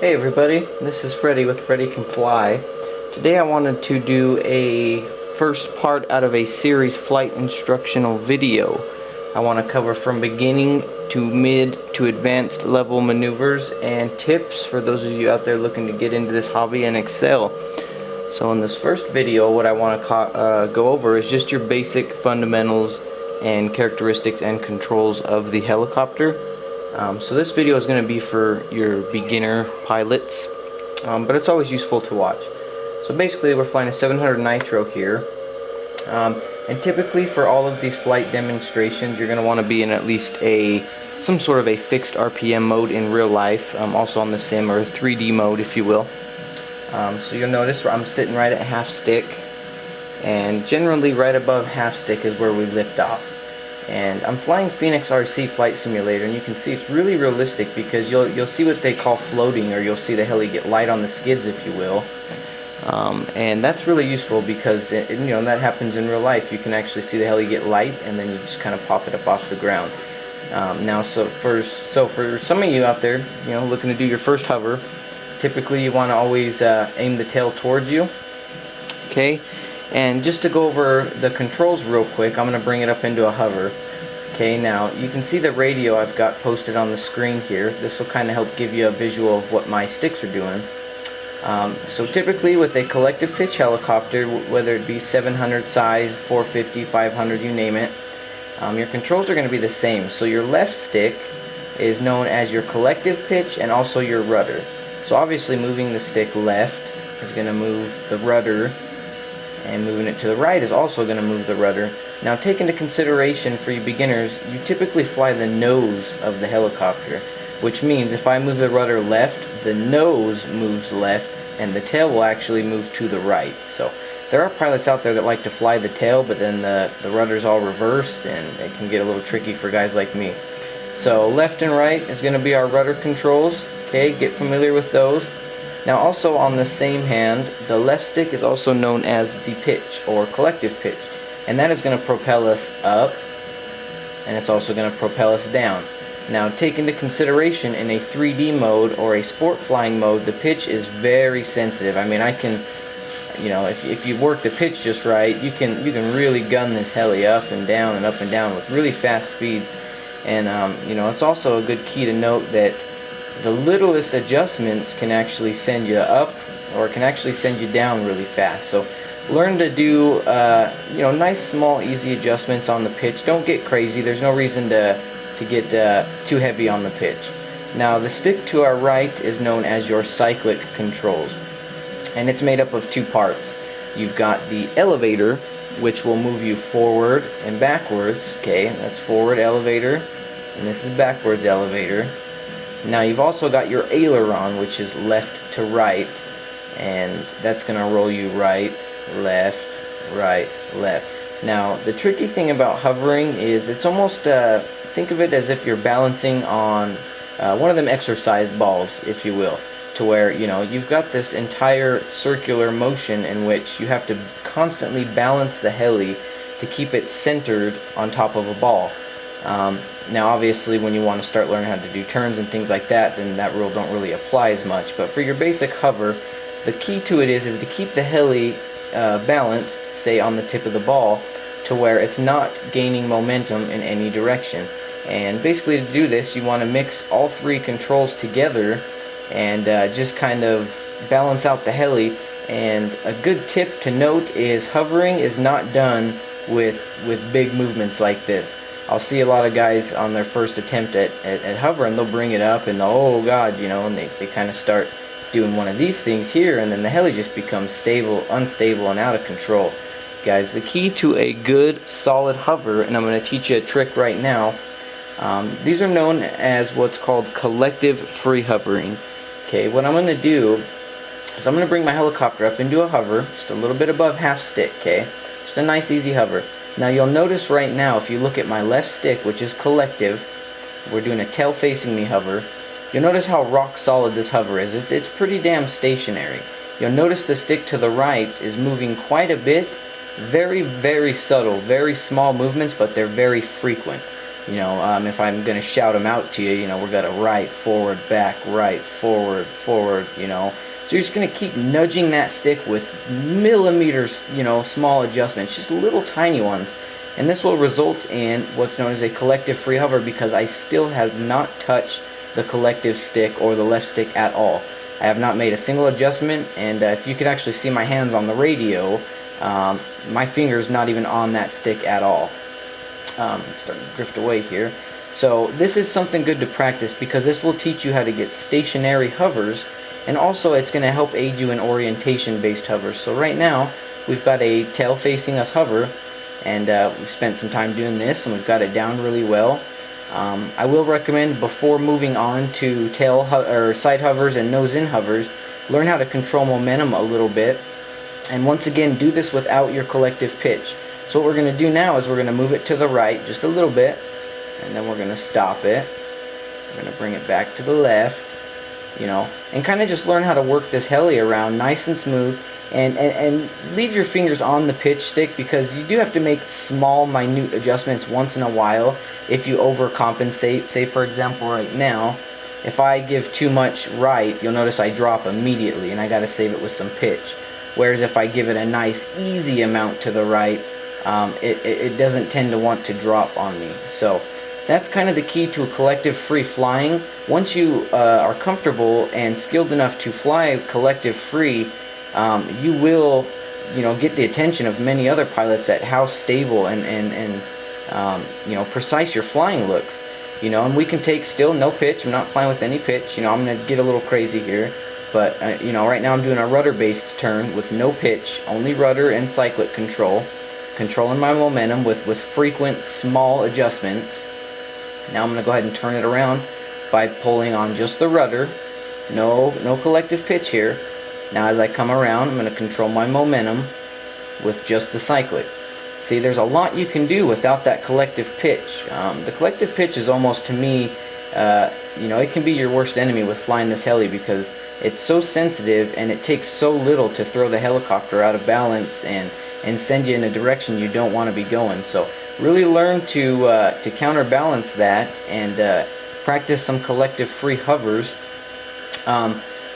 Hey everybody, this is Freddy with Freddy Can Fly. Today I wanted to do a first part out of a series flight instructional video. I want to cover from beginning to mid to advanced level maneuvers and tips for those of you out there looking to get into this hobby and excel. So in this first video, what I want to go over is just your basic fundamentals and characteristics and controls of the helicopter. So this video is going to be for your beginner pilots, but it's always useful to watch. So basically we're flying a 700 Nitro here, and typically for all of these flight demonstrations you're going to want to be in at least some sort of a fixed RPM mode in real life, also on the sim, or a 3D mode if you will. So you'll notice I'm sitting right at half stick, and generally right above half stick is where we lift off. And I'm flying Phoenix RC Flight Simulator, and you can see it's really realistic because you'll see what they call floating, or you'll see the heli get light on the skids, if you will. And that's really useful because that happens in real life. You can actually see the heli get light, and then you just kind of pop it up off the ground. So for some of you out there, looking to do your first hover, typically you want to always aim the tail towards you. Okay. And just to go over the controls real quick, I'm going to bring it up into a hover. Okay, now you can see the radio I've got posted on the screen here. This will kind of help give you a visual of what my sticks are doing. So typically with a collective pitch helicopter, whether it be 700 size, 450, 500, you name it, your controls are going to be the same. So your left stick is known as your collective pitch and also your rudder. So obviously moving the stick left is going to move the rudder, and moving it to the right is also going to move the rudder. Now take into consideration for you beginners, you typically fly the nose of the helicopter, which means if I move the rudder left, the nose moves left and the tail will actually move to the right. So there are pilots out there that like to fly the tail, but then the rudder's all reversed and it can get a little tricky for guys like me. So left and right is going to be our rudder controls. Okay, get familiar with those. Now also on the same hand, the left stick is also known as the pitch or collective pitch, and that is going to propel us up, and it's also going to propel us down. Now take into consideration in a 3D mode or a sport flying mode, the pitch is very sensitive. I mean, I can, if you work the pitch just right, you can really gun this heli up and down with really fast speeds. And it's also a good key to note that the littlest adjustments can actually send you up, or can actually send you down really fast. So learn to do nice, small, easy adjustments on the pitch. Don't get crazy. There's no reason to get too heavy on the pitch. Now the stick to our right is known as your cyclic controls, and it's made up of two parts. You've got the elevator, which will move you forward and backwards. Okay, that's forward elevator, and this is backwards elevator. Now you've also got your aileron, which is left to right, and that's going to roll you right, left, right, left. Now the tricky thing about hovering is it's almost, think of it as if you're balancing on one of them exercise balls, if you will, to where you've got this entire circular motion in which you have to constantly balance the heli to keep it centered on top of a ball. Now obviously when you want to start learning how to do turns and things like that, then that rule don't really apply as much. But for your basic hover, the key to it is to keep the heli balanced, say on the tip of the ball, to where it's not gaining momentum in any direction. And basically to do this, you want to mix all three controls together and just kind of balance out the heli. And a good tip to note is hovering is not done with big movements like this. I'll see a lot of guys on their first attempt at hovering, they'll bring it up and they'll, oh god, and they kind of start doing one of these things here, and then the heli just becomes unstable and out of control. Guys, the key to a good solid hover, and I'm going to teach you a trick right now, these are known as what's called collective free hovering. Okay, what I'm going to do is I'm going to bring my helicopter up into a hover, just a little bit above half stick, okay? Just a nice easy hover. Now you'll notice right now, if you look at my left stick, which is collective, we're doing a tail facing me hover, you'll notice how rock solid this hover is. It's pretty damn stationary. You'll notice the stick to the right is moving quite a bit, very, very subtle, very small movements, but they're very frequent. If I'm going to shout them out to you, we've got a right, forward, back, right, forward, forward, So you're just going to keep nudging that stick with millimeters, small adjustments, just little tiny ones. And this will result in what's known as a collective free hover, because I still have not touched the collective stick or the left stick at all. I have not made a single adjustment, and if you could actually see my hands on the radio, my finger's not even on that stick at all. Starting to drift away here. So this is something good to practice, because this will teach you how to get stationary hovers, and also it's going to help aid you in orientation based hovers. So right now we've got a tail facing us hover, and we've spent some time doing this, and we've got it down really well. I will recommend, before moving on to tail or side hovers and nose in hovers, learn how to control momentum a little bit, and once again do this without your collective pitch. So what we're going to do now is we're going to move it to the right just a little bit, and then we're going to stop it. We're going to bring it back to the left, and kind of just learn how to work this heli around nice and smooth, and leave your fingers on the pitch stick, because you do have to make small, minute adjustments once in a while if you overcompensate. Say for example right now, if I give too much right, you'll notice I drop immediately, and I got to save it with some pitch. Whereas if I give it a nice easy amount to the right, it doesn't tend to want to drop on me. So that's kind of the key to a collective free flying. Once you are comfortable and skilled enough to fly collective free, you will get the attention of many other pilots at how stable and precise your flying looks. And we can take still no pitch. I'm not flying with any pitch. I'm going to get a little crazy here, but right now I'm doing a rudder based turn with no pitch, only rudder and cyclic control, controlling my momentum with frequent small adjustments. Now I'm going to go ahead and turn it around by pulling on just the rudder. No collective pitch here. Now as I come around, I'm going to control my momentum with just the cyclic. See, there's a lot you can do without that collective pitch. The collective pitch is almost, to me, it can be your worst enemy with flying this heli, because it's so sensitive and it takes so little to throw the helicopter out of balance and send you in a direction you don't want to be going. So really learn to counterbalance that, and practice some collective free hovers.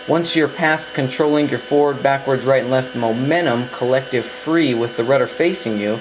Once you're past controlling your forward, backwards, right and left momentum collective free with the rudder facing you,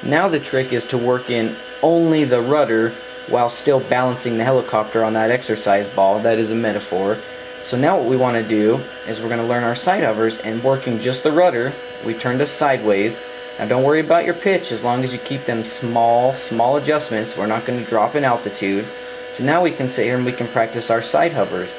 now the trick is to work in only the rudder while still balancing the helicopter on that exercise ball. That is a metaphor. So now what we want to do is we're going to learn our side hovers, and working just the rudder, we turn to sideways. Now don't worry about your pitch, as long as you keep them small adjustments. We're not going to drop in altitude. So now we can sit here and we can practice our side hovers.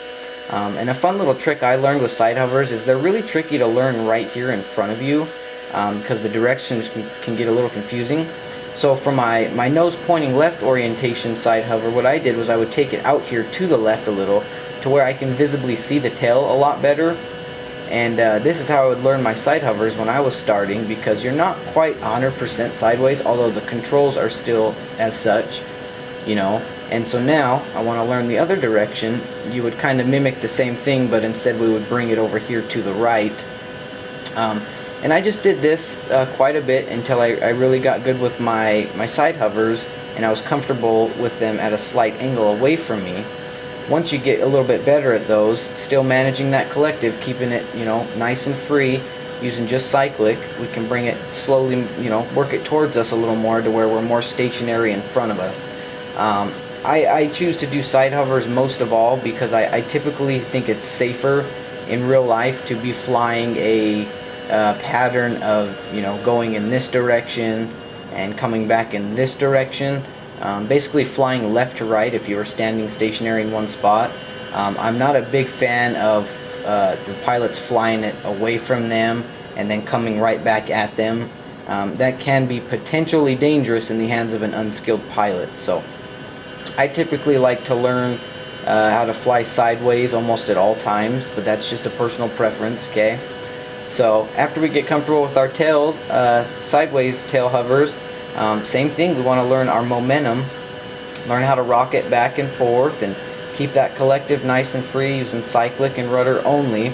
And a fun little trick I learned with side hovers is they're really tricky to learn right here in front of you, because the directions can get a little confusing. So for my nose pointing left orientation side hover, what I did was I would take it out here to the left a little, to where I can visibly see the tail a lot better. And this is how I would learn my side hovers when I was starting, because you're not quite 100% sideways, although the controls are still as such, And so now I want to learn the other direction. You would kind of mimic the same thing, but instead we would bring it over here to the right. And I just did this quite a bit until I really got good with my side hovers, and I was comfortable with them at a slight angle away from me. Once you get a little bit better at those, still managing that collective, keeping it nice and free, using just cyclic, we can bring it slowly, work it towards us a little more to where we're more stationary in front of us. I choose to do side hovers most of all, because I typically think it's safer in real life to be flying a pattern of going in this direction and coming back in this direction, basically flying left to right if you were standing stationary in one spot. I'm not a big fan of the pilots flying it away from them and then coming right back at them. That can be potentially dangerous in the hands of an unskilled pilot. So I typically like to learn how to fly sideways almost at all times, but that's just a personal preference, okay? So after we get comfortable with our tail, sideways tail hovers, same thing, we want to learn our momentum, learn how to rock it back and forth, and keep that collective nice and free using cyclic and rudder only.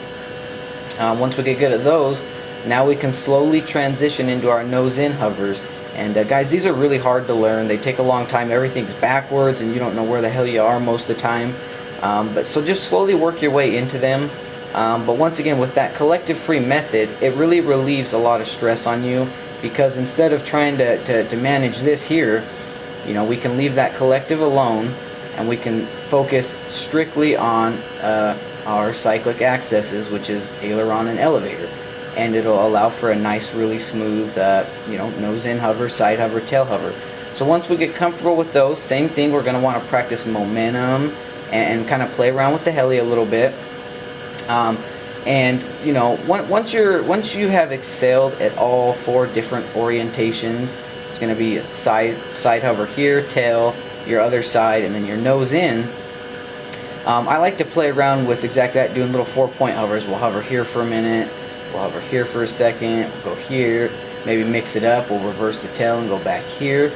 Once we get good at those, now we can slowly transition into our nose-in hovers. And guys, these are really hard to learn. They take a long time. Everything's backwards and you don't know where the hell you are most of the time. But so just slowly work your way into them. But once again, with that collective free method, it really relieves a lot of stress on you, because instead of trying to manage this here, you know, we can leave that collective alone and we can focus strictly on our cyclic accesses, which is aileron and elevator. And it'll allow for a nice, really smooth, you know, nose in hover, side hover, tail hover. So once we get comfortable with those, same thing, we're going to want to practice momentum and kind of play around with the heli a little bit. And you know, once you have excelled at all 4 different orientations, it's going to be side hover here, tail, your other side, and then your nose in. I like to play around with exactly that, doing little 4-point hovers. We'll hover here for a minute, we'll hover here for a second, we'll go here, maybe mix it up, we'll reverse the tail and go back here.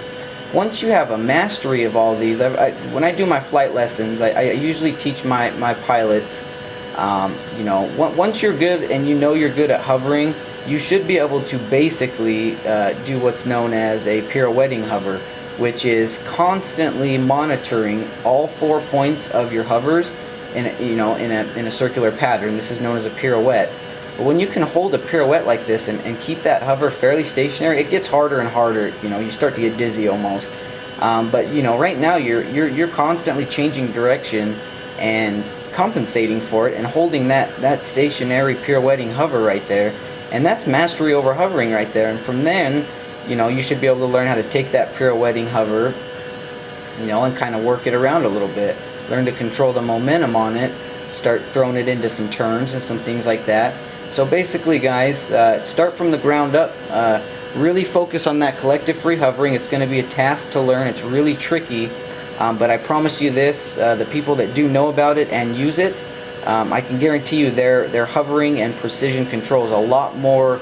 Once you have a mastery of all these, when I do my flight lessons, I usually teach my pilots, you know, once you're good and you know you're good at hovering, you should be able to basically do what's known as a pirouetting hover, which is constantly monitoring all 4 points of your hovers in a circular pattern. This is known as a pirouette. But when you can hold a pirouette like this and keep that hover fairly stationary, it gets harder and harder. You know, you start to get dizzy almost. But you know, right now you're constantly changing direction and compensating for it and holding that stationary pirouetting hover right there, and that's mastery over hovering right there. And from then, you know, you should be able to learn how to take that pirouetting hover, you know, and kind of work it around a little bit, learn to control the momentum on it, start throwing it into some turns and some things like that. So basically, guys, start from the ground up. Really focus on that collective free hovering. It's going to be a task to learn. It's really tricky. But I promise you this, the people that do know about it and use it, I can guarantee you their hovering and precision control is a lot more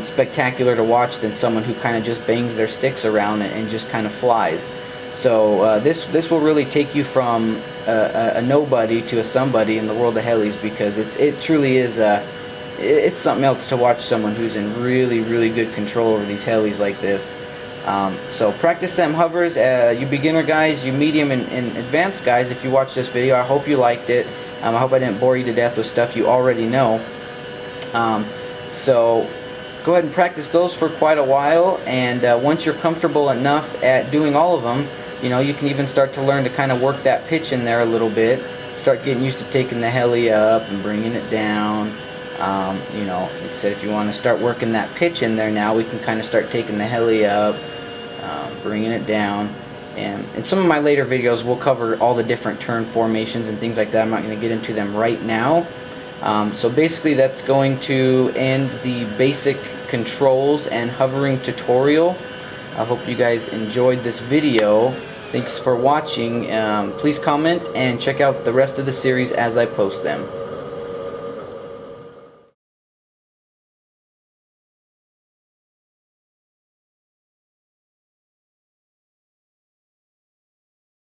spectacular to watch than someone who kind of just bangs their sticks around and just kind of flies. So this will really take you from a nobody to a somebody in the world of helis, because it truly is it's something else to watch someone who's in really, really good control over these helis like this. So practice them hovers, you beginner guys, you medium and advanced guys. If you watch this video, I hope you liked it. I hope I didn't bore you to death with stuff you already know. So go ahead and practice those for quite a while, and once you're comfortable enough at doing all of them, you know, you can even start to learn to kind of work that pitch in there a little bit. Start getting used to taking the heli up and bringing it down. You know, instead, if you want to start working that pitch in there now, we can kind of start taking the heli up, bringing it down. And in some of my later videos, we'll cover all the different turn formations and things like that. I'm not going to get into them right now. So basically, that's going to end the basic controls and hovering tutorial. I hope you guys enjoyed this video. Thanks for watching. Please comment and check out the rest of the series as I post them.